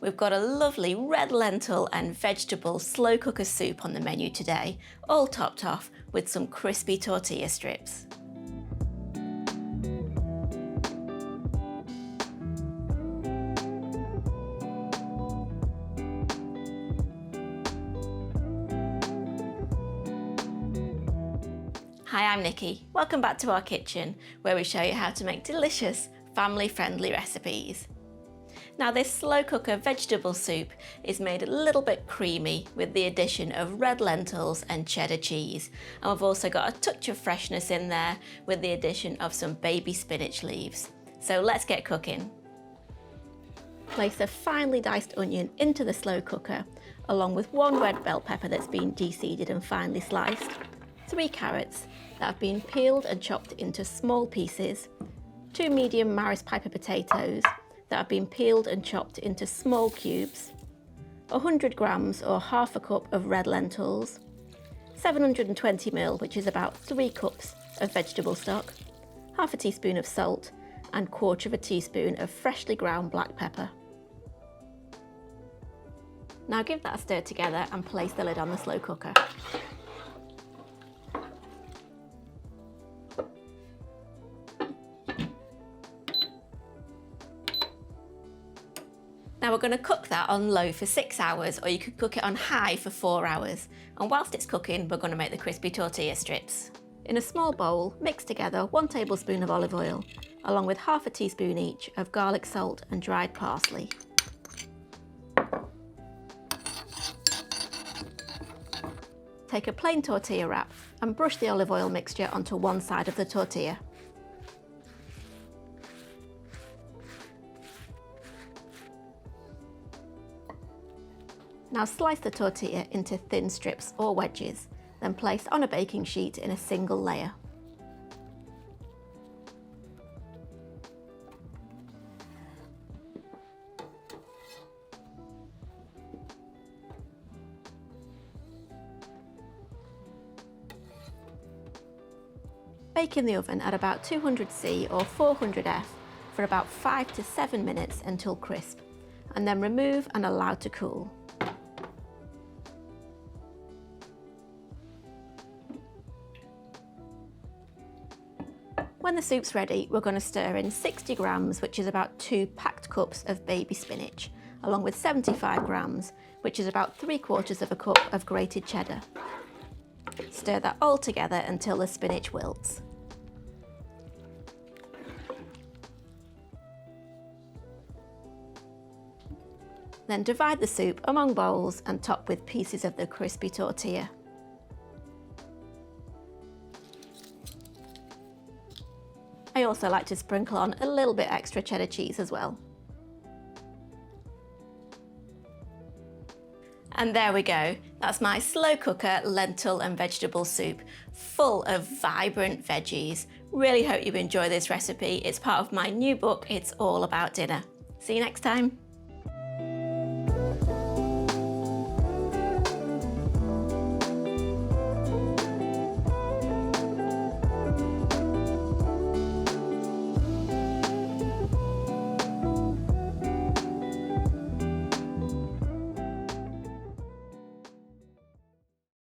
we've got a lovely red lentil and vegetable slow cooker soup on the menu today, all topped off with some crispy tortilla strips. Hi, I'm Nikki. Welcome back to our kitchen, where we show you how to make delicious, family-friendly recipes. Now, this slow cooker vegetable soup is made a little bit creamy with the addition of red lentils and cheddar cheese. And we've also got a touch of freshness in there with the addition of some baby spinach leaves. So let's get cooking. Place a finely diced onion into the slow cooker, along with 1 red bell pepper that's been de-seeded and finely sliced, 3 carrots that have been peeled and chopped into small pieces, 2 medium Maris Piper potatoes that have been peeled and chopped into small cubes, 100 grams or half a cup of red lentils, 720 ml, which is about 3 cups of vegetable stock, half a teaspoon of salt and 1/4 teaspoon of freshly ground black pepper. Now give that a stir together and place the lid on the slow cooker. Now we're going to cook that on low for 6 hours, or you could cook it on high for 4 hours. And whilst it's cooking, we're going to make the crispy tortilla strips. In a small bowl, mix together 1 tablespoon of olive oil, along with half a teaspoon each of garlic salt and dried parsley. Take a plain tortilla wrap and brush the olive oil mixture onto one side of the tortilla. Now slice the tortilla into thin strips or wedges, then place on a baking sheet in a single layer. Bake in the oven at about 200°C or 400°F for about 5 to 7 minutes until crisp, and then remove and allow to cool. When the soup's ready, we're going to stir in 60 grams, which is about 2 packed cups of baby spinach, along with 75 grams, which is about 3/4 cup of grated cheddar. Stir that all together until the spinach wilts. Then divide the soup among bowls and top with pieces of the crispy tortilla. I also like to sprinkle on a little bit extra cheddar cheese as well. And there we go. That's my slow cooker lentil and vegetable soup, full of vibrant veggies. Really hope you enjoy this recipe. It's part of my new book, It's All About Dinner. See you next time.